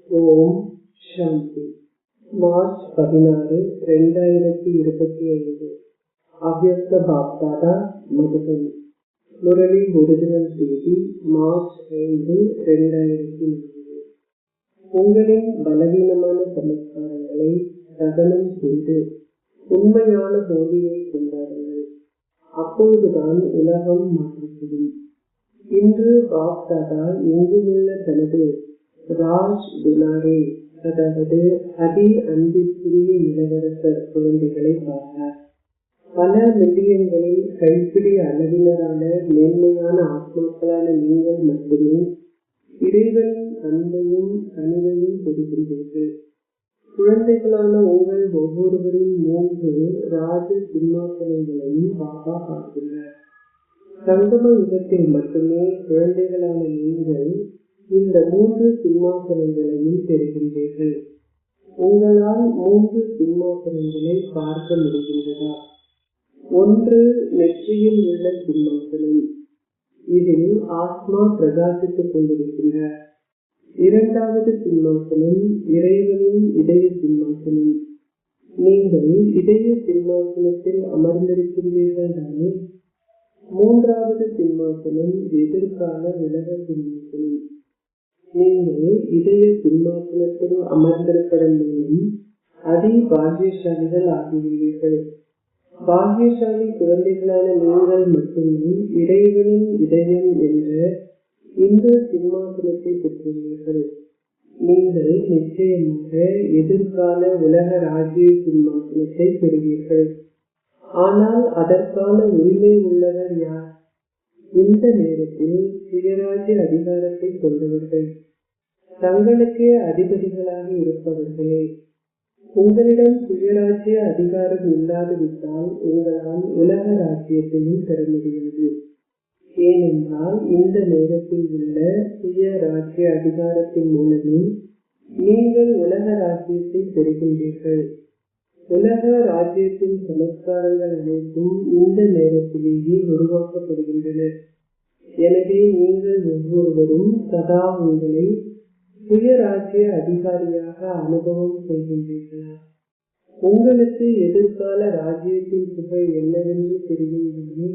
ஓம் சாந்தி. March 16, 2025. அவ்யக்த Bapdada Madhuban. Murali original தேதி March 5, 2004. உங்களின் பலவீனமான சமஸ்காரங்களை தகனம் செய்து உண்மையான போதியை கொண்டாடுங்கள். அப்பொழுதுதான் உலகம் மாற்றப்படும். இன்று பாப்தாதா எங்குமுள்ள தனது ராஜ் துலாரே, அதாவது அதி அன்பிற்குரிய இளவரசர் குழந்தைகளை பார்த்தார். பல மில்லியன்களில் கைப்பிடி அளவினரான மேன்மையான ஆத்மாக்களான நீங்கள் மட்டுமே இறைவனின் அன்பையும் கனிவையும் பெறுகின்றீர்கள். குழந்தைகளான உங்கள் ஒவ்வொருவரின் 3 ராஜ சிம்மாசனங்களையும் பாபா பார்க்கிறார். சங்கம யுகத்தில் மட்டுமே குழந்தைகளான நீங்கள் இந்த 3 சிம்மாசனங்களையும் பெறுகின்றீர்கள். உங்களால் 3 சிம்மாசனங்களை பார்க்க முடிகின்றதா? ஒன்று நெற்றியில் உள்ள சிம்மாசனம், இதில் ஆத்மா பிரகாசித்துக் கொண்டிருக்கிறார். இரண்டாவது சிம்மாசனம் இறைவனின் இதய சிம்மாசனம். நீங்கள் இதய சிம்மாசனத்தில் அமர்ந்திருக்கின்றீர்கள் தானே? மூன்றாவது சிம்மாசனம் எதிர்கால உலக சிம்மாசனம். நீங்கள் இதய சிம்மாசனத்தில் அமர்ந்திருப்பதன் மூலம் அதி பாக்கியசாலிகள் ஆகியுள்ளீர்கள். பாக்கியசாலி குழந்தைகளான நீங்கள் மட்டுமே இறைவனின் இதயம் என்ற இந்த சிம்மாசனத்தை பெற்றுள்ளீர்கள். நீங்கள் நிச்சயமாக எதிர்கால உலக ராஜ்ய சிம்மாசனத்தை பெறுவீர்கள். ஆனால் அதற்கான உரிமை உள்ளவர் யார்? இந்த நேரத்தில் சுயராஜ்ய அதிகாரத்தை கொண்டவர்கள், தங்களுக்கே அதிபதிகளாக இருப்பவர்களே. உங்களிடம் சுயராஜ்ய அதிகாரம் இல்லாதுவிட்டால் உங்களால் உலக ராஜ்யத்தையும் பெற முடியாது. ஏனென்றால் இந்த நேரத்தில் உள்ள சுயராஜ்ய அதிகாரத்தின் மூலமே நீங்கள் உலக ராஜ்யத்தை பெறுகின்றீர்கள். உலக ராஜ்யத்தின் சமஸ்காரங்கள் அனைத்தும் இந்த நேரத்திலேயே உருவாக்கப்படுகின்றன. எனவே நீங்கள் ஒவ்வொருவரும் சதா உங்களை சுயராஜ்ய அதிகாரியாக அனுபவம் செய்கின்றீர்களா? உங்களுக்கு எதிர்கால ராஜ்யத்தின் புகழ் என்னவென்று தெரியுங்களே?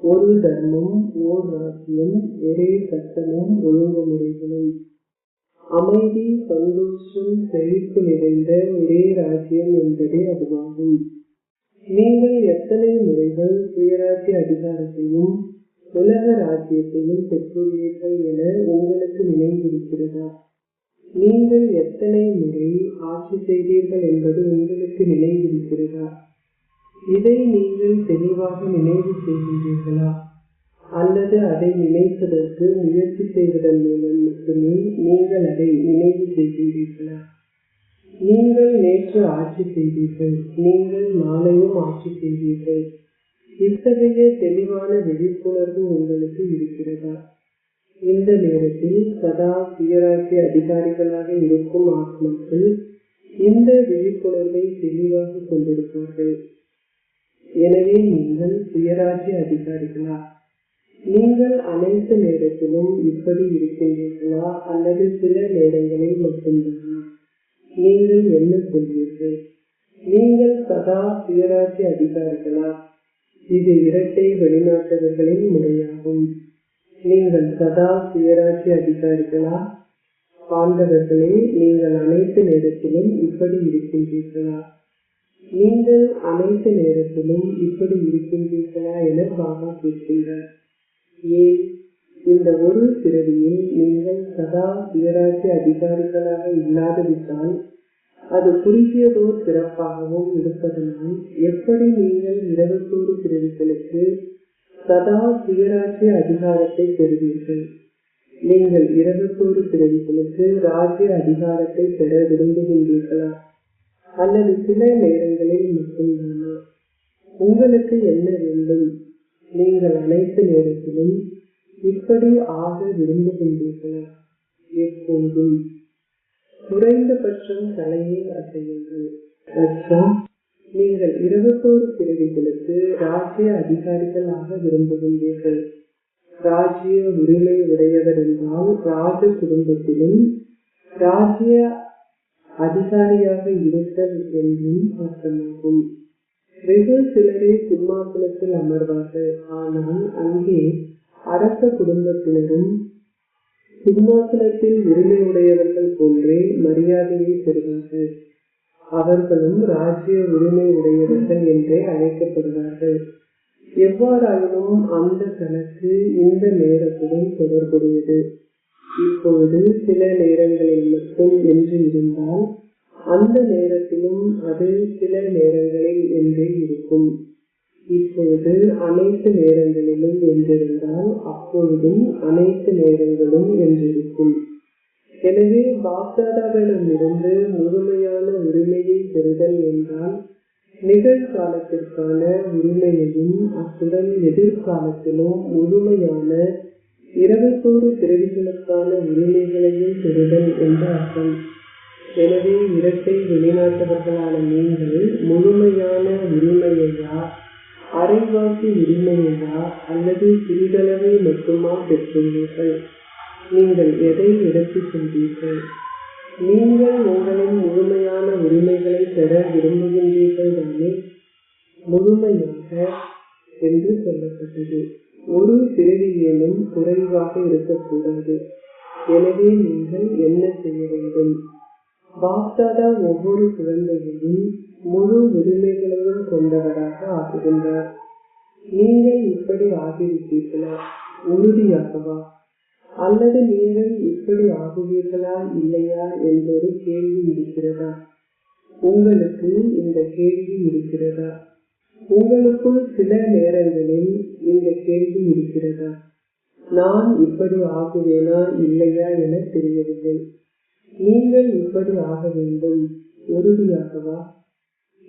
ஒரு தர்மம், ஓர் ராஜ்யம், ஒரே சட்டமும் ஒழுங்குமுறைகளும், அமைதி, சந்தோஷம், செழிப்பு நிறைந்த ஒரே ராஜ்யம் என்பதே அதுவாகும். நீங்கள் எத்தனை முறைகள் சுயராஜ்ய அதிகாரத்தையும் உலக ராஜ்யத்தையும் பெற்றுள்ளீர்கள் என உங்களுக்கு நினைவிருக்கிறதா? நீங்கள் எத்தனை முறை ஆட்சி செய்தீர்கள் என்பது உங்களுக்கு நினைவிருக்கிறதா? இதை நீங்கள் தெளிவாக நினைவு செய்கின்றீர்களா? அல்லது அதை நினைப்பதற்கு முயற்சி செய்வதன் மூலம் மட்டுமே நீங்கள் அதை நினைவு செய்கின்றீர்களா? நீங்கள் நேற்று ஆட்சி செய்தீர்கள், நீங்கள் நாளையும் ஆட்சி செய்தீர்கள். இத்தகைய தெளிவான விழிப்புணர்வு உங்களுக்கு இருக்கிறதா? இந்த நேரத்தில் சதா சுயராஜ்ய அதிகாரிகளாக இருக்கும் ஆத்மாக்கள் இந்த விழிப்புணர்வை தெளிவாக கொண்டிருப்பார்கள். எனவே நீங்கள் சுயராஜ்ய அதிகாரிகளா? நீங்கள் அனைத்து நேரத்திலும் இப்படி இருக்கின்றீர்களா அல்லது சில நேரங்களில் மட்டும்தானா? நீங்கள் என்ன சொல்வீர்கள்? நீங்கள் சதா சுயராஜ்ய அதிகாரிகளா? இது இரட்டை வெளிநாட்டவர்களின் முறையாகும். நீங்கள் சதா சுயராஜ்ய அதிகாரிகளா? பாண்டவர்களே, நீங்கள் அனைத்து நேரத்திலும் இப்படி இருக்கின்றீர்களா? நீங்கள் அனைத்து நேரத்திலும் இப்படி இருக்கின்றீர்களா என பாபா கேட்கின்றார். ஏன்? இந்த ஒரு பிறவியில் நீங்கள் சதா சுயராஜ்ய அதிகாரிகளாக இல்லாதவிட்டால் அது குறுகியதோர் பிறப்பாகவும் இருப்பதனால் எப்படி நீங்கள் 21 பிறவிகளுக்கு சதா சுயராஜ்ய அதிகாரத்தை பெறுவீர்கள்? நீங்கள் 21 பிறவிகளுக்கு ராஜ்ய அதிகாரத்தை பெற விரும்புகின்றீர்களா? அல்லது சில நேரங்களில் மட்டும்தானா? உங்களுக்கு என்ன வேண்டும்? நீங்கள் அனைத்து நேரத்திலும் இப்படி ஆக விரும்புகின்றீர்களா? எப்போதும் குறைந்தபட்சம் தலையை அசையுங்கள். நீங்கள் 21 பிறவிகளுக்கு ராஜ்ய அதிகாரிகள் ஆக விரும்புகின்றீர்கள். ராஜ்ய உரிமை உடையவர் என்றால் ராஜ குடும்பத்திலும் ராஜ்ய அதிகாரியாக இருத்தல் என்றும் அர்த்தமாகும். வெகு சிலரே சிம்மாசனத்தில் அமர்வார்கள். ஆனால் அங்கே அரச குடும்பத்தினரும் சிம்மாசனத்தில் உரிமையுடையவர்கள் போன்றே மரியாதையை பெறுவார்கள். அவர்களும் ராஜ்ய உரிமை உடையவர்கள் என்றே அழைக்கப்படுவார்கள். எவ்வாறாயினும் அந்த கணக்கு இந்த நேரத்துடன் தொடர்புடையது. இப்பொழுது சில நேரங்களில் மட்டும் என்று இருந்தால் அந்த நேரத்திலும் அது சில நேரங்களில் என்றே இருக்கும். இப்பொழுது அனைத்து நேரங்களிலும் என்றிருந்தால் அப்பொழுதும் அனைத்து நேரங்களும் என்றிருக்கும். எனவே பாப்தாதாவிடமிருந்து முழுமையான உரிமையை பெறுதல் என்றால் நிகழ்காலத்திற்கான உரிமையையும் அத்துடன் எதிர்காலத்திலும் முழுமையான 21 பிறவிகளுக்கான உரிமைகளையும் பெறுதல் என்று அர்த்தம். எனவே இரட்டை வெளிநாட்டவர்களான நீங்கள் முழுமையான உரிமையா, அரைவாசி உரிமையா அல்லது சிறிதளவை மட்டுமா பெற்றுள்ளீர்கள்? நீங்கள் எதை எடுத்துச் சென்றீர்கள்? நீங்கள் உங்களின் முழுமையான உரிமைகளை பெற விரும்புகின்றீர்கள் தானே? முழுமையாக என்று சொல்லப்பட்டது. ஒரு பிறவியிலும் குறைவாக இருக்கக்கூடாது. எனவே நீங்கள் என்ன செய்ய வேண்டும்? பாப்தாதா ஒவ்வொரு குழந்தையையும் முழு உரிமைகளையும் கொண்டவராக ஆக்குகின்றார். நீங்கள் இப்படி ஆகிவிட்டீர்களா? உறுதியாகவா? அல்லது நீங்கள் இப்படி ஆகுவீர்களா இல்லையா என்றொரு கேள்வி இருக்கிறதா? உங்களுக்கு இந்த கேள்வி இருக்கிறதா? உங்களுக்குள் சில நேரங்களில் இந்த கேள்வி இருக்கிறதா? நான் இப்படி ஆகுவேனா இல்லையா என தெரியவில்லை. நீங்கள் இப்படி ஆக வேண்டும். உறுதியாகவா?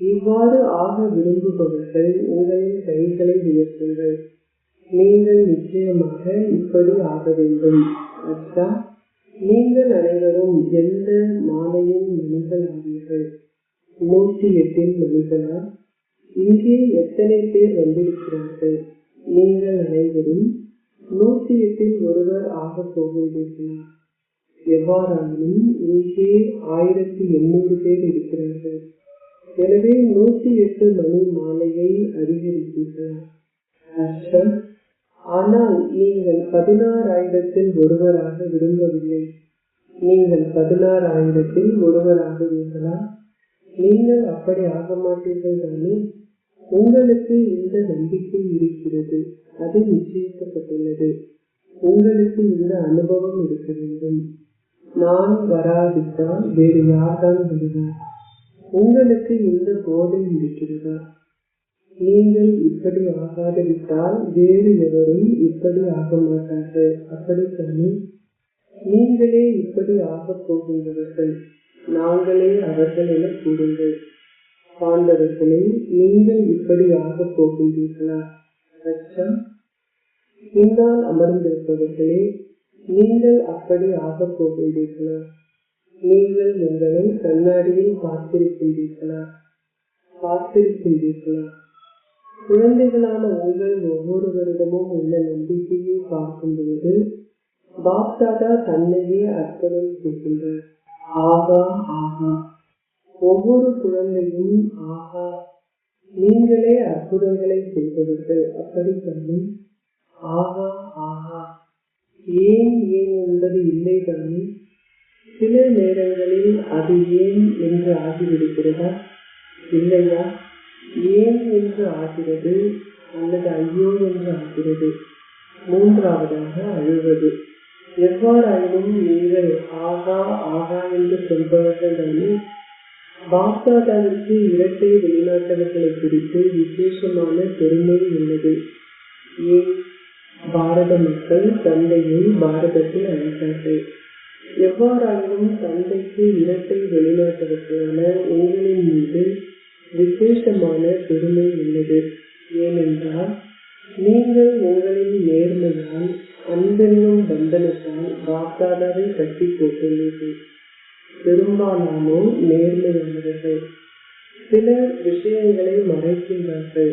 இவ்வாறு ஆக விரும்புபவர்கள் உங்களின் கைகளை உயர்த்துங்கள். நீங்கள் நிச்சயமாக இப்படி ஆக வேண்டும். அச்சா, நீங்கள் அனைவரும் எந்த மாலையின் மணிகள் ஆவீர்கள்? 108 மணிகளா? இங்கே எத்தனை பேர் வந்திருக்கிறார்கள்? நீங்கள் அனைவரும் 108 ஒருவர் ஆக போகின்றீர்களா? எவ்வாறாயினும் இங்கே 1800 பேர் இருக்கிறார்கள். எனவே 108 மணி மாலையை அதிகரிப்பீர்களா? அஷ்டம். ஆனால் நீங்கள் 16,000 ஒருவராக விரும்பவில்லை. நீங்கள் 16,000 ஒருவராகுவீர்களா? நீங்கள் அப்படி ஆக மாட்டீர்கள் தானே? உங்களுக்கு இந்த நம்பிக்கை இருக்கிறது. அது நிச்சயிக்கப்பட்டுள்ளது. உங்களுக்கு இந்த அனுபவம் இருக்க வேண்டும். நான் வராவிட்டால் வேறு யார்தான் வருவார்? உங்களுக்கு இந்த போதை இருக்கிறதா? நீங்கள் இப்படி ஆகாதுவிட்டால் வேறு எவரும் இப்படி ஆக மாட்டார்கள். அப்படித்தானே? நீங்களே இப்படி ஆகப் போகின்றவர்கள். நாங்களே அவர்கள் என கூறுங்கள். பாண்டவர்களே, நீங்கள் இப்படி ஆகப் போகின்றீர்களா? அச்சம். பின்னால் அமர்ந்திருப்பவர்களே, நீங்கள் அப்படி ஆகப் போகின்றீர்களா? நீங்கள் உங்களை கண்ணாடியில் பார்த்திருக்கின்றீர்களா? குழந்தைகளான உங்கள் ஒவ்வொருவரிடமும் உள்ள நம்பிக்கையை பார்க்கும் பொழுது பாப்தாதா தன்னையே அர்ப்பணம் செய்கின்றார். ஆகா ஆகா. ஒவ்வொரு குழந்தையும் ஆகா, நீங்களே அற்புதங்களை செய்பவர்கள். அப்படித்தானே? ஆகா ஆகா. ஏன் என்பது இல்லை தானே? சில நேரங்களில் அது ஏன் என்று ஆகிவிடுகிறதா? இல்லையா? ஏன் என்று ஆகிறது அல்லது ஐயோ என்று ஆகிறது. மூன்றாவதாக அழுவது. எவ்வாறாயினும் நீங்கள் ஆகா ஆகா என்று சொல்பவர்கள் தானே? பாப்தாதாவிற்கு இரட்டை வெளிநாட்டவர்களை குறித்து விசேஷமான பெருமை உள்ளது. ஏன்? பாரத மக்கள் தந்தையை பாரதத்தில் அழைத்தார்கள். எவ்வாறாயினும் தந்தைக்கு இரட்டை வெளிநாட்டவர்களான உங்களின் மீது விசேஷமான பெருமை உள்ளது. ஏனென்றால் நீங்கள் உங்களின் நேர்மையால் அன்பென்னும் பந்தனத்தால் பாப்தாதாவை கட்டி போட்டுள்ளீர்கள். பெரும்பாலானோர் நேர்மையானவர்கள். சிலர் விஷயங்களை மறைக்கின்றார்கள்.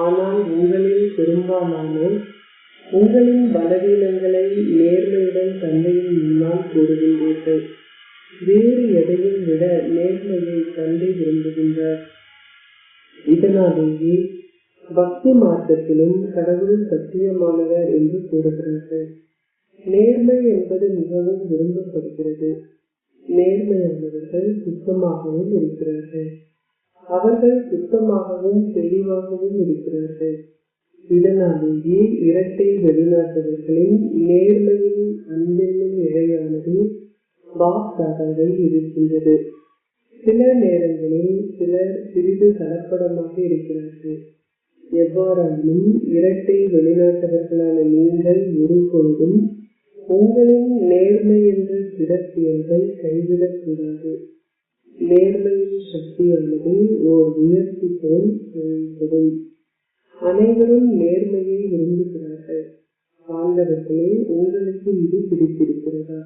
ஆனால் உங்களில் பெரும்பாலானோர் உங்களின் பலவீனங்களை நேர்மையுடன் தந்தையின் முன்னால் கூறுகின்றீர்கள். வேறு எதையும் விட நேர்மையை தந்தை விரும்புகின்றார். இதனாலேயே பக்தி மார்க்கத்திலும் கடவுள் சத்தியமானவர் என்று கூறுகிறார்கள். நேர்மை என்பது மிகவும் விரும்பப்படுகிறது. நேர்மையானவர்கள் சுத்தமாகவும் இருக்கிறார்கள். அவர்கள் சுத்தமாகவும் தெளிவாகவும் இருக்கிறார்கள். இதனாலேயே இரட்டை வெளிநாட்டவர்களின் நேர்மையின் அன்பென்னும் இழையானது பாப்தாதாவை இருக்கின்றது. சில நேரங்களில் சிலர் சிறிது கலப்படமாக இருக்கிறார்கள். எவ்வாறாயினும் இரட்டை வெளிநாட்டவர்களான நீங்கள் ஒருபொழுதும் உங்களின் நேர்மை என்ற சிறப்பியல்பை கைவிடக்கூடாது. நேர்மையின் சக்தியானது ஓர் உயர்ச்சி போல் செயல்படும். அனைவரும் நேர்மையை விரும்புகிறார்கள். ஆண்டவர்களே, உங்களுக்கு இது பிடித்திருக்கிறதா?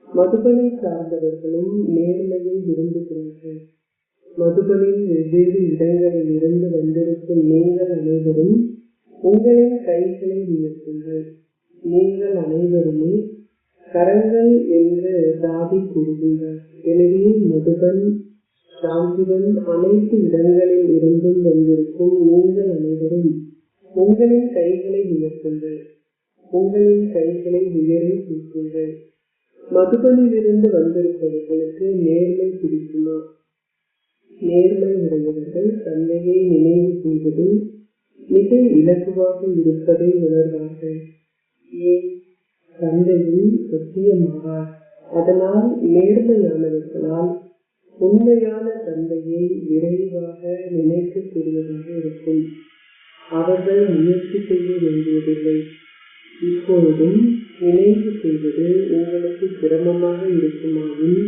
மதுபனை சார்ந்தவர்களும் நேர்மையை விரும்புகிறார்கள். மதுபனின் வெவ்வேறு இடங்களில் இருந்து வந்திருக்கும் நீங்கள் அனைவரும் உங்களின் கைகளை உயர்த்துங்கள். நீங்கள் அனைவருமே கரங்கள் என்று தாதி கூறுகின்றார். எனவே மதுபன், சாந்திவன் அனைத்து இடங்களில் இருந்தும் வந்திருக்கும் நீங்கள் அனைவரும் உங்களின் கைகளை உயர்த்துங்கள். உங்களின் கைகளை உயரை தூக்குங்கள். மதுபனில் இருந்து வந்திருப்பவர்களுக்கு நேர்மை பிடிக்குமா? நேர்மை உடையவர்கள் தந்தையை நினைவு செய்வது மிக இலகுவாக இருப்பதை உணர்வார்கள். ஏன்? தந்தையும் சத்தியமாவார். அதனால் நேர்மையானவர்களால் உண்மையான தந்தையை விரைவாக நினைக்கக்கூடியதாக இருக்கும். அவர்கள் முயற்சி செய்ய வேண்டியதில்லை. இப்பொழுதும் நினைவு செய்வது உங்களுக்கு சிரமமாக இருக்குமாயின்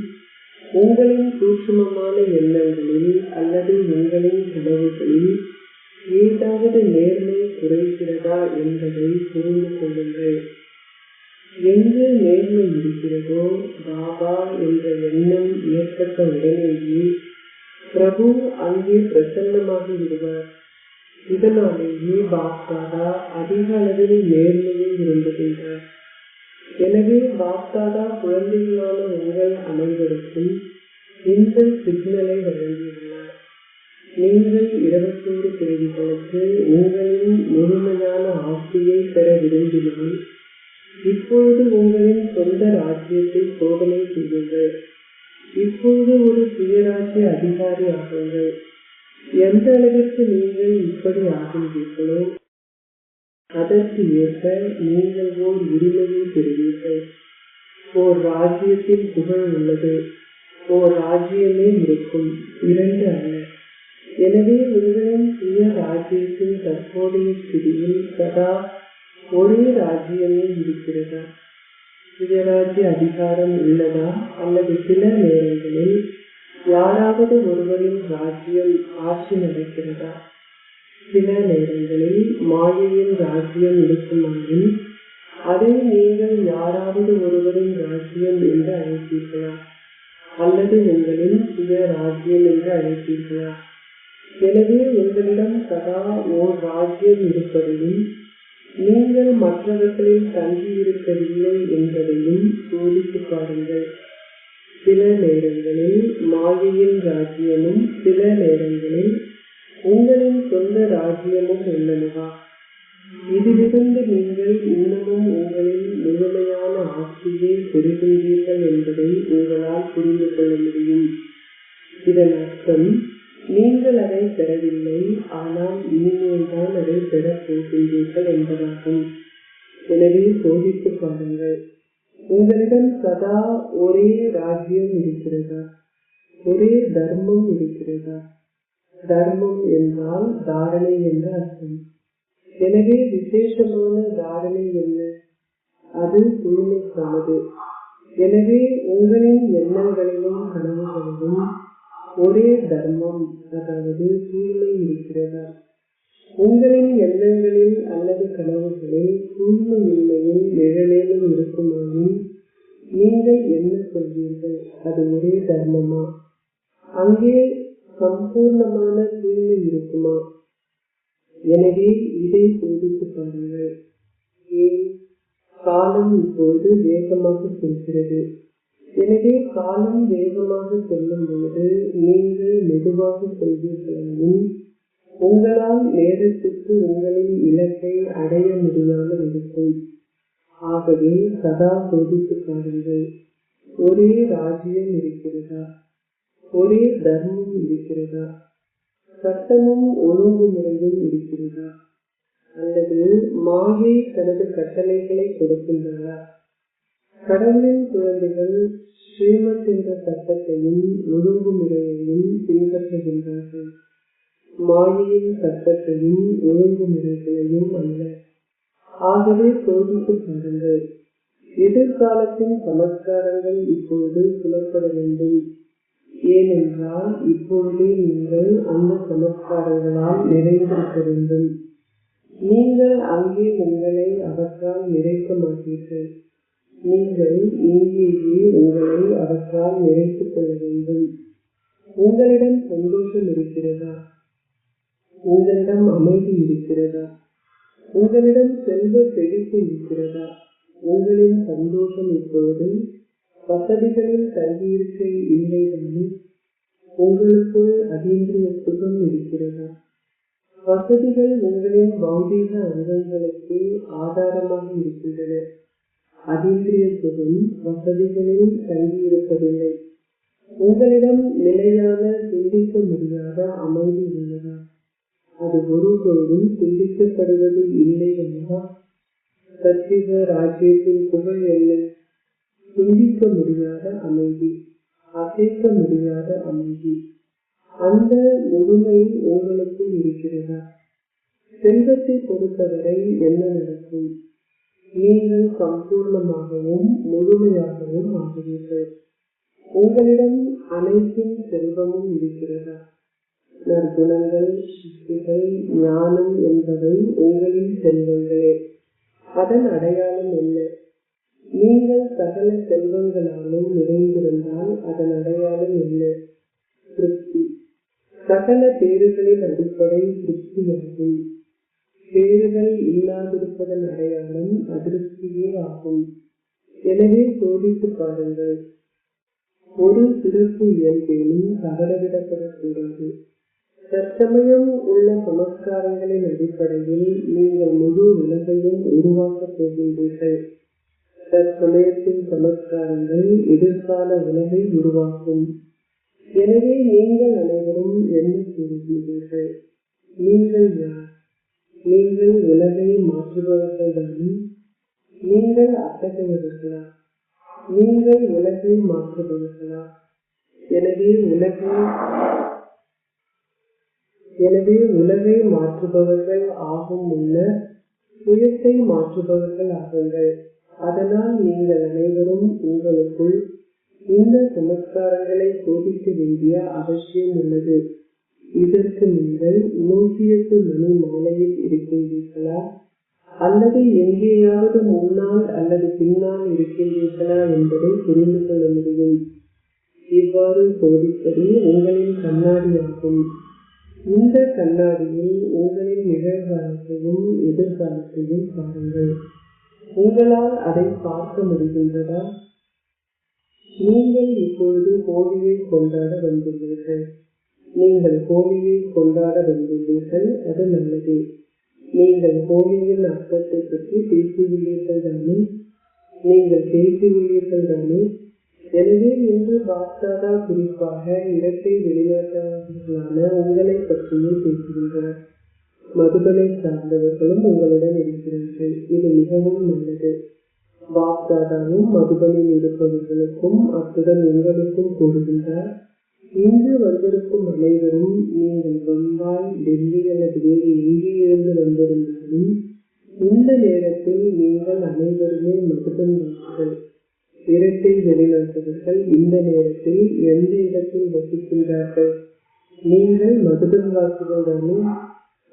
உங்களின் சூட்சுமமான எண்ணங்களில் அல்லது உங்களின் கனவுகளில் ஏதாவது நேர்மை குறைகிறதா என்பதை புரிந்து கொள்ளுங்கள். எங்கு நேர்மை இருக்கிறதோ பாபா என்ற எண்ணம் ஏற்பட்ட உடனேயே பிரபு அங்கே பிரசன்னமாகி விடுவார். இதனாலேயே பாப்தாதா அதிக அளவில் நேர்மையை விரும்புகின்றார். எனவே பாப்தாதா குழந்தைகளான உங்கள் அனைவருக்கும் இந்த சிக்னலை வழங்கியுள்ளார். நீங்கள் 21 பிறவிகளுக்கு உங்களின் முழுமையான ஆட்சியை பெற விரும்பினால் இப்பொழுது உங்களின் சொந்த ராஜ்யத்தை சோதனை செய்யுங்கள். இப்பொழுது ஒரு சுயராஜ்ய அதிகாரி ஆகுங்கள். எந்த அளவிற்கு நீங்கள் இப்படி ஆகின்றீர்களோ அதற்கு ஏற்ப நீங்கள் ஓர் உரிமையை பெறுவீர்கள். ஓர் ராஜ்யத்தில் புகழ் உள்ளது. ஓர் ராஜ்யமே இருக்கும், 2 அல்ல. எனவே உங்களின் சுய ராஜ்யத்தின் தற்போதைய ஸ்திதியில் சதா ஒரே ராஜ்யமே இருக்கிறதா? சுயராஜ்ய அதிகாரம் உள்ளதா? அல்லது சில நேரங்களில் யாராவது ஒருவரின் ராஜ்யம் ஆட்சி நடக்கிறதா? சில நேரங்களில் மாயையின் ராஜ்யம் இருக்குமாயின் அதை நீங்கள் யாராவது ஒருவரின் ராஜ்யம் என்று அழைப்பீர்களா? அல்லது உங்களின் சுய ராஜ்யம் என்று அழைப்பீர்களா? எனவே உங்களிடம் சதா ஓர் ராஜ்யம் இருப்பதையும் நீங்கள் மற்றவர்களில் தங்கியிருக்கவில்லை என்பதையும் சோதித்து பாருங்கள். சில நேரங்களில் மாயையின் ராஜ்யமும் சில நேரங்களில் உங்களின் சொந்த ராஜ்யமும் உள்ளனவா? இதிலிருந்து நீங்கள் இன்னமும் உங்களின் முழுமையான ஆட்சியை பெறுகின்றீர்கள் என்பதை உங்களால் புரிந்து கொள்ள முடியும். இதன் அர்த்தம் நீங்கள் அதை பெறவில்லை, ஆனால் இனிமேல் தான் அதை பெறப் போகின்றீர்கள் என்பதாகும். எனவே சோதித்து பாருங்கள். உங்களிடம் சதா ஒரே ராஜ்யம் இருக்கிறதா? ஒரே தர்மம் இருக்கிறதா? தர்மம் என்றால் தாரணை என்று அர்த்தம். எனவே விசேஷமான தாரணை என்ன? அது தூய்மைக்கானது. எனவே உங்களின் எண்ணங்களிலும் கனவுகளிலும் ஒரே தர்மம், அதாவது தூய்மை இருக்கிறதா? உங்களின் எண்ணங்களில் அல்லது கனவுகளில் தூய்மையின்மையின் நிழலேனும் இருக்குமாயின் நீங்கள் என்ன சொல்வீர்கள்? அது ஒரே தர்மமா? அங்கே சம்பூர்ணமான தூய்மை இருக்குமா? எனவே இதை சோதித்து பாருங்கள். ஏன்? காலம் இப்பொழுது வேகமாக செல்கிறது. எனவே காலம் வேகமாக செல்லும் பொழுது நீங்கள் மெதுவாக செல்வீர்களாயும் உங்களால் நேரத்துக்கு உங்களின் இலக்கை அடைய முடியாமல் இருக்கும். ஆகவே சதா சோதித்து பாருங்கள். ஒரே ராஜ்யம் இருக்கிறதா? ஒரே தர்மம் இருக்கிறதா? சட்டமும் ஒழுங்குமுறையும் இருக்கிறதா? அல்லது மாயை தனது கட்டளைகளை கொடுக்கின்றதா? கடவுளின் குழந்தைகள் ஸ்ரீமத் என்ற சட்டத்தையும் ஒழுங்குமுறையையும் பின்பற்றுகின்றார்கள். மாயையின் சட்டத்தையும் ஒழுங்குமுறைகளையும் அல்ல. ஆகவே சோதித்து பாருங்கள். எதிர்காலத்தின் சமஸ்காரங்கள் இப்பொழுது புலப்பட வேண்டும். ஏனென்றால் இப்பொழுதே நீங்கள் அந்த சமஸ்காரங்களால் நிறைந்திருக்க வேண்டும். நீங்கள் அங்கே உங்களை அவற்றால் நிறைக்க மாட்டீர்கள். நீங்கள் இங்கேயே உங்களை அவற்றால் நிறைத்துக் கொள்ள வேண்டும். உங்களிடம் சந்தோஷம் இருக்கிறதா? உங்களிடம் அமைதி இருக்கிறதா? உங்களிடம் செல்வ செழிப்பு இருக்கிறதா? உங்களின் சந்தோஷம் இப்பொழுது வசதிகளில் தங்கியிருக்கை இல்லைதானே? உங்களுக்குள் அதீந்திரிய சுகம் இருக்கிறதா? வசதிகள் உங்களின் பௌதீக அங்கங்களுக்கு ஆதாரமாக இருக்கின்றன. அதீந்திரிய சுகம் வசதிகளில் தங்கியிருப்பதில்லை. உங்களிடம் நிலையான சிந்திக்க முடியாத அமைதி உள்ளதா? அது ஒருபோதும் சிந்திக்கப்படுவது இல்லை அல்லவா? சத்திய ராஜ்யத்தின் புகழ் என்ன? சிந்திக்க முடியாத அமைதி, அசைக்க முடியாத அமைதி. அந்த முழுமை உங்களுக்குள் இருக்கிறதா? செல்வத்தை பொறுத்தவரை என்ன நடக்கும்? நீங்கள் சம்பூர்ணமாகவும் முழுமையாகவும் ஆகுவீர்கள். உங்களிடம் அனைத்தின் செல்வமும் இருக்கிறதா? நற்குணங்கள், சக்திகள், ஞானம் என்பவை உங்களின் செல்வங்களே. அதன் அடையாளம் என்ன? நீங்கள் சகல செல்வங்களாலும் நிறைந்திருந்தால் அதன் அடையாளம் என்ன? திருப்தி. சகல பேறுகளின் அடிப்படை திருப்தியாகும். பேறுகள் இல்லாதிருப்பதன் அடையாளம் அதிருப்தியே ஆகும். எனவே சோதித்து பாருங்கள். ஒரு சிறப்பு இயல்பேனும் தவறவிடப்படக்கூடாது. தற்சமயம் உள்ள சமஸ்காரங்களின் அடிப்படையில் நீங்கள் முழு உலகையும் உருவாக்கப் போகின்றீர்கள். தற்சமயத்தின் சமஸ்காரங்கள் எதிர்கால உலகை உருவாக்கும். எனவே நீங்கள் அனைவரும் என்ன கூறுகிறீர்கள்? நீங்கள் யார்? நீங்கள் உலகை மாற்றுபவர்கள் தானே? நீங்கள் அத்தகையவர்களா? நீங்கள் உலகை மாற்றுபவர்களா? எனவே உலகை மாற்றுபவர்கள் ஆகும் முன்னர் சுயத்தை மாற்றுபவர்கள் ஆகுங்கள். அதனால் நீங்கள் அனைவரும் உங்களுக்குள் இந்த சமஸ்காரங்களை சோதிக்க வேண்டிய அவசியம் உள்ளது. இதற்கு நீங்கள் 108 மணி மாலையில் இருக்கின்றீர்களா? அல்லது எங்கேயாவது முன்னால் அல்லது பின்னால் இருக்கின்றீர்களா என்பதை புரிந்து கொள்ள முடியும். இவ்வாறு சோதிப்பது உங்களின் கண்ணாடியாகும். இந்த கண்ணாடியில் உங்களின் நிகழ்காலத்தையும் எதிர்காலத்தையும் பாருங்கள். உங்களால் அதை பார்க்க முடிகின்றதா? நீங்கள் இப்பொழுது ஹோலியை கொண்டாட வந்துள்ளீர்கள். நீங்கள் ஹோலியை கொண்டாட வந்துள்ளீர்கள். அது நல்லது. நீங்கள் ஹோலியின் அர்த்தத்தை பற்றி பேசியுள்ளீர்கள் தானே? நீங்கள் பேசியுள்ளீர்கள் தானே? எனவே இன்று பாப்தாதா குறிப்பாக இரட்டை வெளிநாட்டவர்களான உங்களை பற்றியே பேசுகின்றனர். மதுபனை சார்ந்தவர்களும் உங்களிடம் இருக்கிறார்கள். இது மிகவும் நல்லது. பாப்தாதாவும் மதுபனில் இருப்பவர்களுக்கும் அத்துடன் உங்களுக்கும் கூறுகின்றார். இன்று வந்திருக்கும் அனைவரும் நீங்கள் பம்பாய், டெல்லி அல்லது வேறு எங்கே இருந்து வந்திருந்தாலும் இந்த நேரத்தில் நீங்கள் அனைவருமே மதுபன் வாசிகள். இரட்டை வெளிநாட்டவர்கள் இந்த நேரத்தில் எந்த இடத்தில் வசிக்கின்றார்கள்? நீங்கள் மதுபன் வாசிகள் தானே?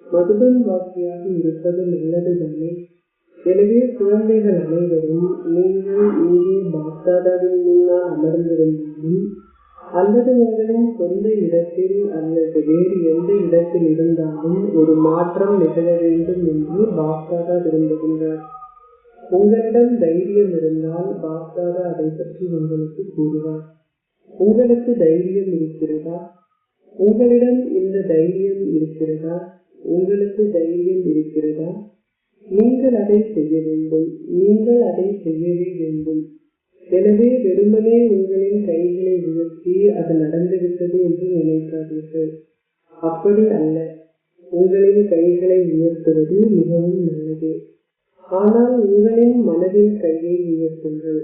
மதுபன் வாசியாக இருப்பது நல்லது தானே? எனவே குழந்தைகள் அனைவரும் நீங்கள் இங்கே பாப்தாதாவின் முன்னால் அமர்ந்திருந்தாலும் அல்லது உங்களின் சொந்த இடத்தில் அல்லது வேறு எந்த இடத்தில் இருந்தாலும் ஒரு மாற்றம் நிகழ வேண்டும் என்று பாப்தாதா விரும்புகின்றார். உங்களிடம் தைரியம் இருந்தால் பாப்தாதா அதை பற்றி உங்களுக்கு கூறுவார். உங்களுக்கு தைரியம் இருக்கிறதா? உங்களிடம் இந்த தைரியம் இருக்கிறதா? உங்களுக்கு தைரியம் இருக்கிறதா? நீங்கள் அதை செய்ய வேண்டும். நீங்கள் அதை செய்யவே வேண்டும். எனவே வெறுமனே உங்களின் கைகளை உயர்த்தி அது நடந்துவிட்டது என்று நினைக்காதீர்கள். அப்படி அல்ல. உங்களின் கைகளை உயர்த்துவது மிகவும் நல்லது. ஆனால் உங்களின் மனதின் கையை உயர்த்துங்கள்.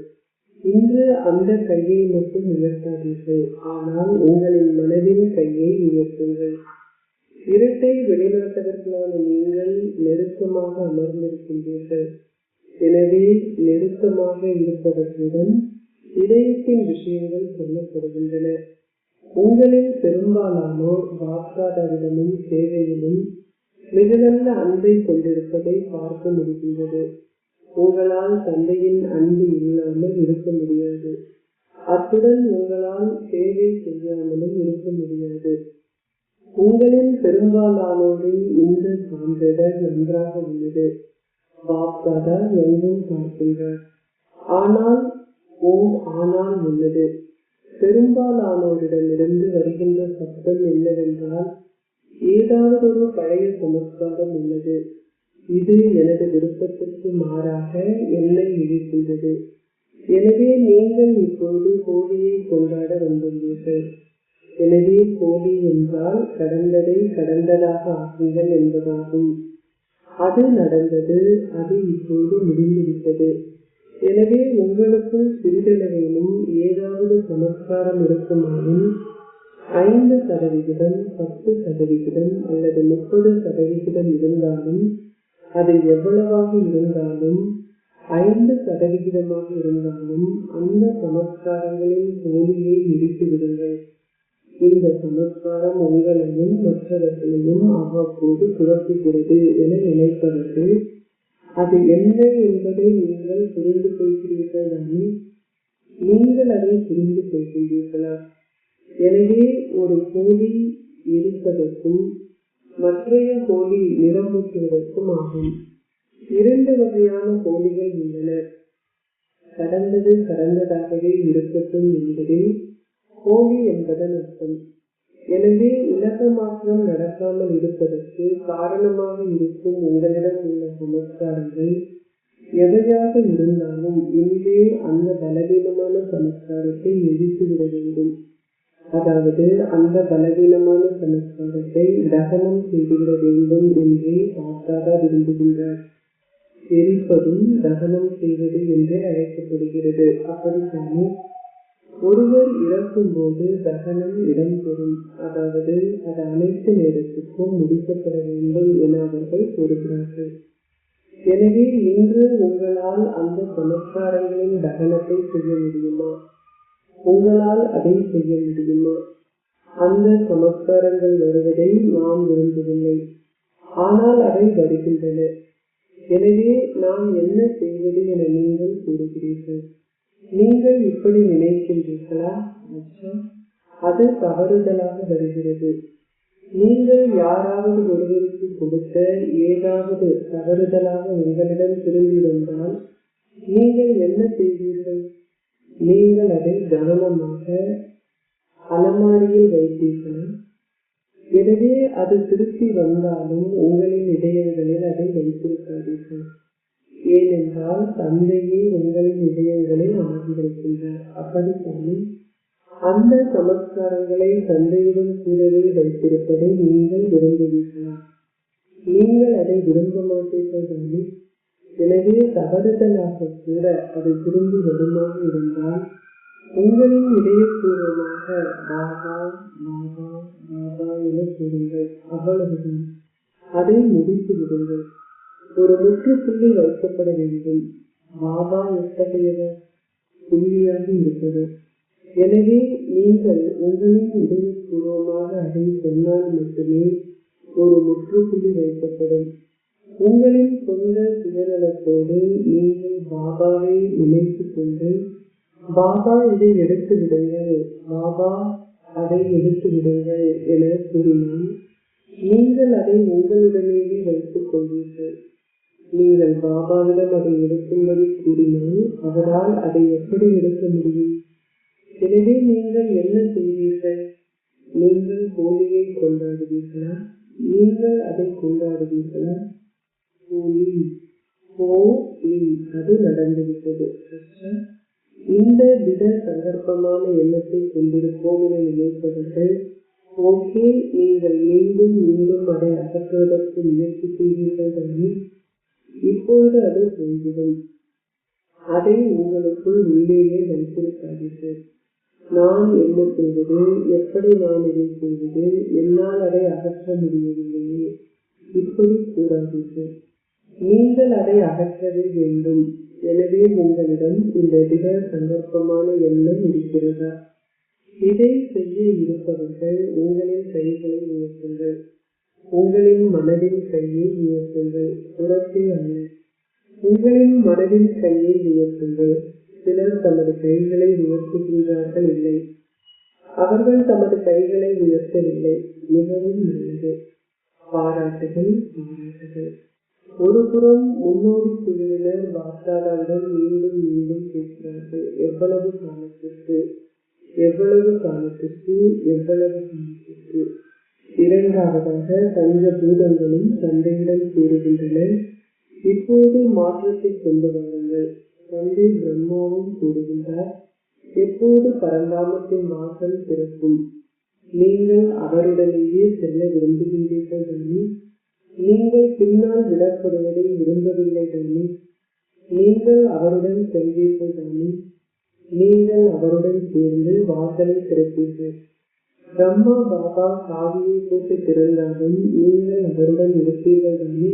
இன்று அந்த கையை மட்டும் உயர்த்தாதீர்கள். ஆனால் உங்களின் மனதின் கையை உயர்த்துங்கள். இரட்டை வெளிநாட்டவர்களான நீங்கள் நெருக்கமாக அமர்ந்திருக்கின்றீர்கள். எனவே நெருக்கமாக இருப்பவர்களிடம் இதயத்தின் விஷயங்கள் சொல்லப்படுகின்றன. உங்களில் பெரும்பாலானோர் பாப்தாதாவிடமும் சேவையிலும் மிக நல்ல அன்பை கொண்டிருப்பதை பார்க்க முடிகின்றது. உங்களால் தந்தையின் அன்பு இல்லாமல் இருக்க முடியாது. அத்துடன் உங்களால் சேவை செய்யாமலும் இருக்க முடியாது. உங்களின் பெரும்பாலானோரின் இந்த சான்றிதழ் நன்றாக உள்ளது. பாப்தாதா எங்கும் பார்க்கின்றார். ஆனால் ஆனால் உள்ளது. பெரும்பாலானோரிடமிருந்து வருகின்ற சப்தம் என்னவென்றால், ஏதாவது ஒரு பழைய சமஸ்காரம் உள்ளது. இது எனது விருப்பத்திற்கு மாறாக என்னை இழுக்கின்றது. எனவே நீங்கள் இப்பொழுது ஹோலியை கொண்டாட வந்துள்ளீர்கள். எனவே ஹோலி என்றால் கடந்ததை கடந்ததாக ஆக்குங்கள் என்பதாகும். அது நடந்தது. அது இப்போது முடிந்துவிட்டது. எனவே உங்களுக்குள் சிறிதளவேனும் ஏதாவது சமஸ்காரம் இருக்குமாயின் 5%, 10% அல்லது 30% இருந்தாலும், அது எவ்வளவாக இருந்தாலும், 5% இருந்தாலும், அந்த சமஸ்காரங்களின் ஹோலியை நிறுத்தி விடுங்கள். இந்த சமஸ்காரம் உங்களையும் மற்றவர்களையும் அவ்வப்போது குழப்புகிறது என நினைப்பவர்கள் அது என்ன என்பதை நீங்கள் புரிந்து கொள்கிறீர்கள் தானே? நீங்கள் அதை புரிந்து கொள்கின்றீர்களா? எனவே ஒரு ஹோலி எரிப்பதற்கும் மற்றைய ஹோலி நிரம்பூட்டுவதற்கும் ஆகும். 2 வகையான ஹோலிகள் உள்ளன. கடந்தது கடந்ததாகவே இருக்கட்டும் என்பதே ஹோலி என்பதன் அர்த்தம். எனவே உலக மாற்றம் நடக்காமல் இருப்பதற்கு காரணமாக இருக்கும் உங்களிடம் உள்ள சமஸ்காரங்கள் எவையாக இருந்தாலும் இன்றே அந்த பலவீனமான சமஸ்காரத்தை எரித்துவிட வேண்டும். அதாவது அந்த பலவீனமான சமஸ்காரத்தை தகனம் செய்துவிட வேண்டும் என்றே பாப்தாதா விரும்புகின்றார். எரிப்பதும் தகனம் செய்வது என்றே அழைக்கப்படுகிறது. அப்படித்தானே? ஒருவர் இறக்கும் போது தகனம் இடம்பெறும். அதாவது அது அனைத்து நேரத்துக்கும் முடிக்கப்பட வேண்டும் என அவர்கள் கூறுகிறார்கள். எனவே இன்று உங்களால் அந்த சமஸ்காரங்களின் தகனத்தை செய்ய முடியுமா? உங்களால் அதை செய்ய முடியுமா? அந்த சமஸ்காரங்கள் வருவதை நாம் விரும்பவில்லை. ஆனால் அவை வருகின்றன. எனவே நாம் என்ன செய்வது என நீங்கள் கூறுகிறீர்கள். நீங்கள் இப்படி நினைக்கின்றீர்களா? அது தவறுதலாக வருகிறது. நீங்கள் யாராவது ஒருவருக்கு கொடுத்த ஏதாவது தவறுதலாக உங்களிடம் திரும்பி வந்தால் நீங்கள் என்ன செய்வீர்கள்? நீங்கள் அதை கவனமாக அலமாரியில் வைத்தீர்களா? எனவே அது திருப்பி வந்தாலும் உங்களின் இதயங்களில் அதை வைத்திருக்காதீர்கள். ஏனென்றால் தந்தையே உங்களின் இதயங்களை அமர்ந்திருக்கின்றார். அப்படித்தானே? அந்த சமஸ்காரங்களை தந்தையுடன் கூடவே வைத்திருப்பதை நீங்கள் விரும்புவீர்களா? நீங்கள் அதை விரும்ப மாட்டீர்கள் தானே? எனவே தவறுதலாக கூட அது திரும்பி வருமாக இருந்தால் உங்களின் இதயபூர்வமாக பாபா பாபா பாபா என கூறுங்கள். அவ்வளவுதான். அதை முடித்து விடுங்கள். ஒரு முற்றுப்புள்ளி வைக்கப்பட வேண்டும். பாபா எத்தகையவர்? புள்ளியாக இருப்பவர். எனவே நீங்கள் உங்களின் இதயபூர்வமாக அதை சொன்னால் மட்டுமே ஒரு முற்றுப்புள்ளி வைக்கப்படும். உங்களின் சொந்த சுயநலத்தோடு நீங்கள் பாபாவை இணைத்துக் கொண்டு பாபா இதை எடுத்து விடுங்கள், பாபா அதை எடுத்து விடுங்கள் என கூறினால் நீங்கள் அதை உங்களுடனேயே வைத்துக் கொள்வீர்கள். நீங்கள் பாபாவிடம் அதை எடுக்கும்படி கூறினால் அவரால் அதை எப்படி எடுக்க முடியும்? எனவே நீங்கள் என்ன செய்வீர்கள்? நீங்கள் ஹோலியை கொண்டாடுவீர்களா? நீங்கள் அதை கொண்டாடுவீர்களா? அது நடந்துவிட்டது. இந்த வித சந்தர்ப்பமான எண்ணத்தை கொண்டிருப்போம் என நினைப்பவர்கள் ஓகே, நீங்கள் மீண்டும் மீண்டும் அதை அகற்றுவதற்கு முயற்சி செய்வீர்கள் தானே? இப்பொழுது அது போய்விடும். அதை உங்களுக்குள் உள்ளேயே வைத்திருக்காதீர்கள். நான் என்ன செய்வது, எப்படி நான் இதை செய்வது, என்னால் அதை அகற்ற முடியவில்லையே, இப்படி கூறாதீர்கள். நீங்கள் அதை அகற்றவே வேண்டும். எனவே உங்களிடம் இந்த வித சந்தர்ப்பமான எண்ணம் இருக்கிறதா? இதை செய்ய இருப்பவர்கள் உங்களின் கைகளை உயர்த்துங்கள். உங்களின் மனதின் கையை உயர்த்துங்கள், புறத்தே அல்ல. உங்களின் மனதின் கையை உயர்த்துங்கள். சிலர் தமது கைகளை உயர்த்துகின்றார்கள், இல்லை, அவர்கள் தமது கைகளை உயர்த்தவில்லை. மிகவும் நல்லது. பாராட்டுகள், பாராட்டுகள். ஒரு புறம் முன்னோடி குழுவினர் வார்த்தாளரிடம் மீண்டும் மீண்டும் கேட்கிறார்கள், எவ்வளவு காலத்திற்கு, எவ்வளவு காலத்திற்கு, எவ்வளவு காலத்திற்கு. இரண்டாவதாக பஞ்ச பூதங்களும் தந்தையிடம் கூறுகின்றன, இப்போது மாற்றத்தை கொண்டு வாருங்கள். தந்தை பிரம்மாவும் கூறுகின்றார், எப்போது பரந்தாமத்தின் வாசல் திறக்கும்? நீங்கள் அவருடனேயே செல்ல விரும்புகின்றீர்கள் தானே? நீங்கள் பின்னால் விடப்படுவதை விரும்பவில்லை தானே? நீங்கள் அவருடன் செல்வீர்கள் தானே? நீங்கள் அவருடன் சேர்ந்து வாசலை திறப்பீர்கள். பிரம்மா பாபா சாவியை போட்டு திறந்தாலும் நீங்கள் அவருடன் இருப்பீர்கள் தானே?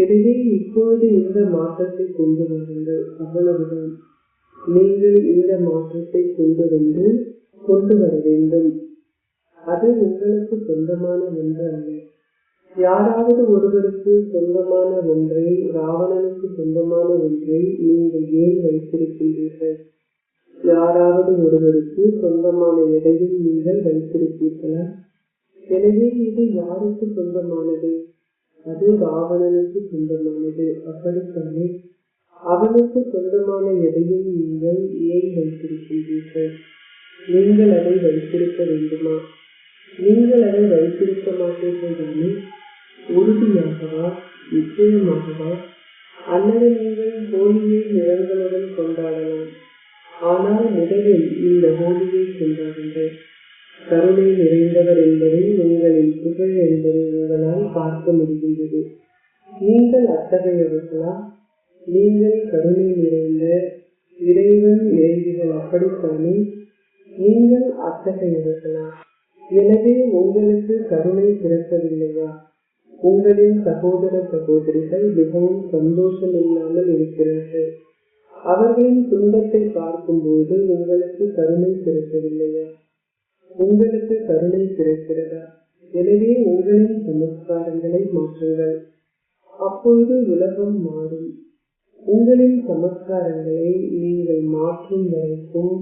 எனவே இப்பொழுது இந்த மாற்றத்தை கொண்டு வாருங்கள். அவ்வளவுதான். நீங்கள் இந்த மாற்றத்தை கொண்டு வர வேண்டும். அது உங்களுக்கு சொந்தமான ஒன்று அல்ல. யாராவது ஒருவருக்கு சொந்தமான ஒன்றை, ராவணனுக்கு சொந்தமான ஒன்றை நீங்கள் ஏன் வைத்திருக்கின்றீர்கள்? யாராவது ஒருவருக்கு சொந்தமான எதையும் நீங்கள் வைத்திருப்பீர்களா? எனவே இது யாருக்கு சொந்தமானது? அது ராவணனுக்கு சொந்தமானது, அப்படித்தானே? அவனுக்கு சொந்தமான எதையும் நீங்கள் ஏன் வைத்திருக்கின்றீர்கள்? நீங்கள் அதை வைத்திருக்க வேண்டுமா? நீங்கள் அதை வைத்திருக்க மாட்டீர்கள் தானே? உறுதியாகவா, நிச்சயமாகவா? அல்லது நீங்கள் ஹோலியை நிறங்களுடன் கொண்டாடலாம். ஆனால் முதலில் இந்த ஹோலியை கொண்டாடுங்கள். கருணை நிறைந்தவர் என்பதை உங்களின் புகழ் என்பதை உங்களால் பார்க்க முடிகின்றது. நீங்கள் அத்தகையவர்களா? நீங்கள் கருணை நிறைந்த இறைவன் இறைவிகள், அப்படித்தானே? நீங்கள் அத்தகையவர்களா? எனவே உங்களுக்கு கருணை பிறக்கவில்லையா? உங்களின் சகோதர சகோதரிகள் மிகவும் சந்தோஷம் இல்லாமல் இருக்கிறார்கள். அவர்களின் துன்பத்தை பார்க்கும்போது உங்களுக்கு கருணை பிறக்கவில்லையா? உங்களுக்கு கருணை பிறக்கிறதா? எனவே உங்களின் சமஸ்காரங்களை மாற்றுங்கள். அப்பொழுது உலகம் மாறும். உங்களின் சமஸ்காரங்களை நீங்கள் மாற்றும் வரைக்கும்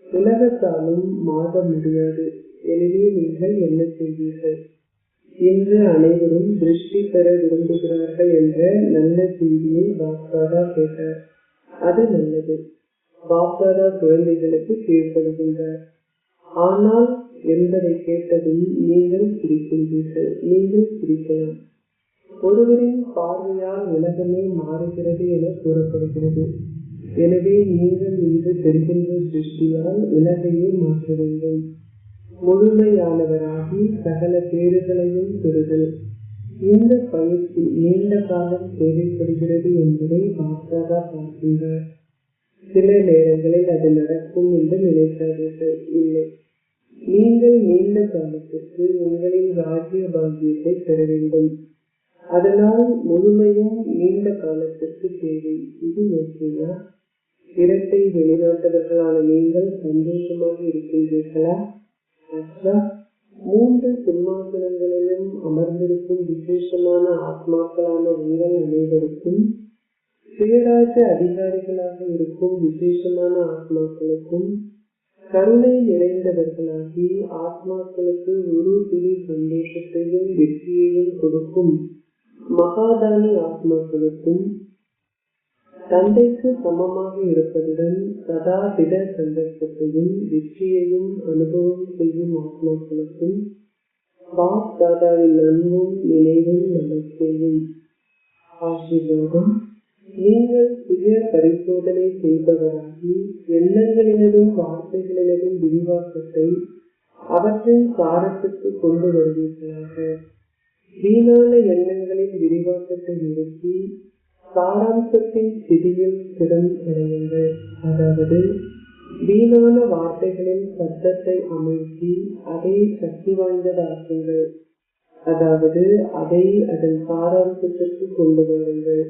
உலகத்தாலும் மாற முடியாது. எனவே நீங்கள் என்ன செய்வீர்கள்? இன்று அனைவரும் திருஷ்டி பெற விரும்புகிறார்கள் என்ற நல்ல செய்தியை பாப்தாதா கேட்டார். அது நல்லது. பாப்தாதா குழந்தைகளுக்கு கீழ்ப்படுகின்றார். ஆனால் என்பதை கேட்டதும் நீங்கள் சிரிக்கின்றீர்கள். நீங்கள் சிரிக்கலாம். ஒருவரின் பார்வையால் உலகமே மாறுகிறது என கூறப்படுகிறது. எனவே நீங்கள் இன்று பெறுகின்ற திருஷ்டியால் உலகையே மாற்ற வேண்டும். முழுமையானவராகி சகல பேறுகளையும் பெறுதல். இந்த பயிற்சி நீண்ட காலம் தேவைப்படுகிறது என்பதை பாப்தாதா பார்க்கின்றார். சில நேரங்களில் அது நடக்கும் என்று நினைக்காதீர்கள். இல்லை, நீங்கள் நீண்ட காலத்திற்கு உங்களின் ராஜ்ய பாக்கியத்தை பெற வேண்டும். அதனால் முழுமையும் நீண்ட காலத்திற்கு தேவை. இது ஓகேயா? இரட்டை வெளிநாட்டவர்களான நீங்கள் சந்தோஷமாக இருக்கின்றீர்களா? மூன்று சிம்மாசனங்களிலும் அமர்ந்திருக்கும் விசேஷமான ஆத்மாக்களான உங்கள் அனைவருக்கும், சுயராஜ்ய அதிகாரிகளாக இருக்கும் விசேஷமான ஆத்மாக்களுக்கும், கருணை நிறைந்தவர்களாகி ஆத்மாக்களுக்கு ஒரு பிடி சந்தோஷத்தையும் வெற்றியையும் கொடுக்கும் மகாதானி ஆத்மாக்களுக்கும் தந்தைக்கு சமமாக இருப்பதுடன் சதா திட சந்தர்ப்பத்தையும் வெற்றியையும் அனுபவம் செய்யும் ஆத்மாக்களுக்கும் பாப் தாதாவின் அன்பும் நினைவும் நமஸ்தேயும். ஆசீர்வாதம். நீங்கள் சுய பரிசோதனை செய்பவராகி எண்ணங்களினதும் வார்த்தைகளினதும் விரிவாக்கத்தை அவற்றின் சாரத்துக்கு கொண்டு வருவீர்களாக. வீணான எண்ணங்களின் விரிவாக்கத்தை நிறுத்தி சாராம்சத்தின் ஸ்திதியில் திறம் அடையுங்கள். அதாவது வீணான வார்த்தைகளின் சத்தத்தை அமர்த்தி அதை சக்தி வாய்ந்ததாக்குங்கள். அதாவது அதை அதன் சாராம்சத்திற்கு கொண்டு வாருங்கள்.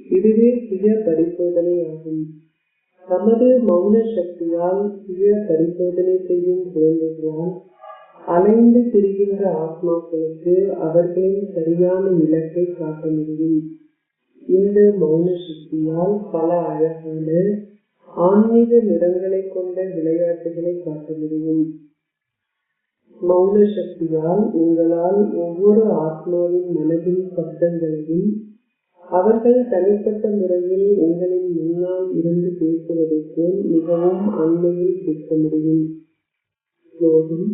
இதுவே சுய பரிசோதனை ஆகும். நமது மௌன சக்தியால் சுய பரிசோதனை செய்யும் குழந்தைகளால் அலைந்து திரிகின்ற ஆத்மாக்களுக்கு அவர்களின் சரியான இலக்கை காட்ட முடியும். இந்த மௌன சக்தியால் பல அழகான ஆன்மீக நிறங்களை கொண்ட விளையாட்டுகளை காட்ட முடியும். மௌன சக்தியால் உங்களால் ஒவ்வொரு ஆத்மாவின் மனதின் சப்தங்களையும் அவர்கள் தனிப்பட்ட முறையில் உங்களின் முன்னால் இருந்து பேசுவதை போல் மிகவும் அண்மையில் கேட்க முடியும். ஸ்லோகம்.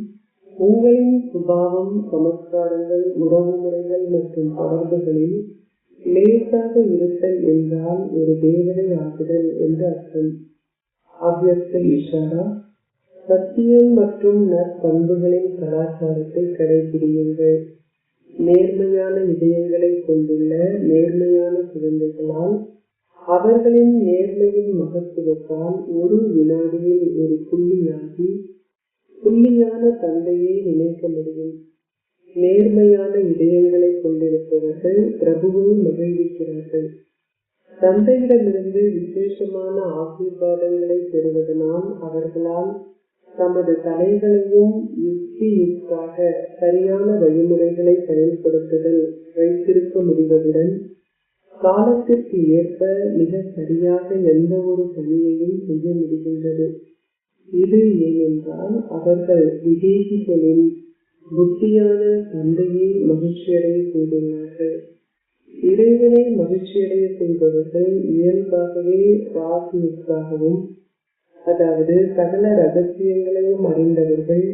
உங்களின் சுபாவம், சமஸ்காரங்கள், உறவு முறைகள் மற்றும் தொடர்புகளில் லேசாக இருத்தல் என்றால் ஒரு தேவதை ஆகுதல் என்று அர்த்தம். அவ்யக்த இஷாரா. சத்தியம் மற்றும் நற்பண்புகளின் கலாச்சாரத்தை கடைபிடியுங்கள். நேர்மையான இதயங்களை கொண்டுள்ள நேர்மையான குழந்தைகளால் அவர்களின் நேர்மையின் மகத்துவத்தால் ஒரு வினாடியில் ஒரு புள்ளியாகி புள்ளியான தந்தையை நினைக்க முடியும். நேர்மையான இதயங்களை கொண்டிருப்பவர்கள் பிரபுவை மகிழ்விக்கிறார்கள். தந்தையிடமிருந்து விசேஷமான ஆசீர்வாதங்களை பெறுவதனால் அவர்களால் தமது தலைகளையும் யுக்தியாக சரியான வழிமுறைகளை செயல்படுத்துதல் வைத்திருக்க முடிவதுடன் காலத்திற்கு ஏற்ப மிக சரியாக எந்த ஒரு பணியையும் செய்ய முடிகின்றது. இது ஏனென்றால் அவர்கள் விதேகிகளின் புத்தியான தந்தையை மகிழ்ச்சியடைய செய்துள்ளார்கள். இறைவனை மகிழ்ச்சியடைய செய்பவர்கள் இயல்பாகவே ராசியுக்காகவும், அதாவது சகல ரகசியங்களையும் அறிந்தவர்கள்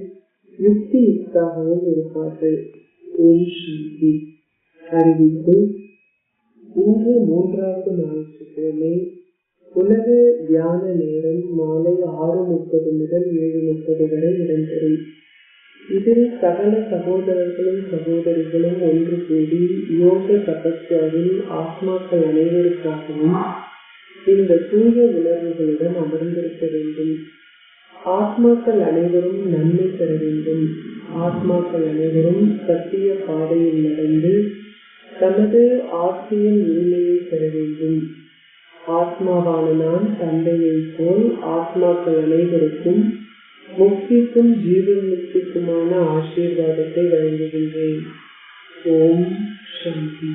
யுக்தியுக்காகவும் இருப்பார்கள். ஓம் சாந்தி. அறிவிப்பு. இன்று 3வது ஞாயிற்றுக்கிழமை உலக தியான நேரம் மாலை 6:30 முதல் 7:30 வரை இடம்பெறும். இதில் சகல சகோதரர்களும் சகோதரிகளும் ஒன்று கூடி யோக தபஸ்யாவில் ஆத்மாக்கள் அனைவருக்காகவும் இந்த தூய உணர்வுகளுடன் அமர்ந்திருக்க வேண்டும். ஆத்மாக்கள் அனைவரும் நன்மை பெற வேண்டும். ஆத்மாக்கள் அனைவரும் சத்திய பாதையில் நடந்து தமது ஆட்சியின் உரிமையை பெற வேண்டும். ஆத்மாவான நான் தந்தையை போல் ஆத்மாக்கள் அனைவருக்கும் முக்திக்கும் ஜீவன் முக்திக்குமான ஆசீர்வாதத்தை வழங்குகின்றேன். ஓம் சாந்தி.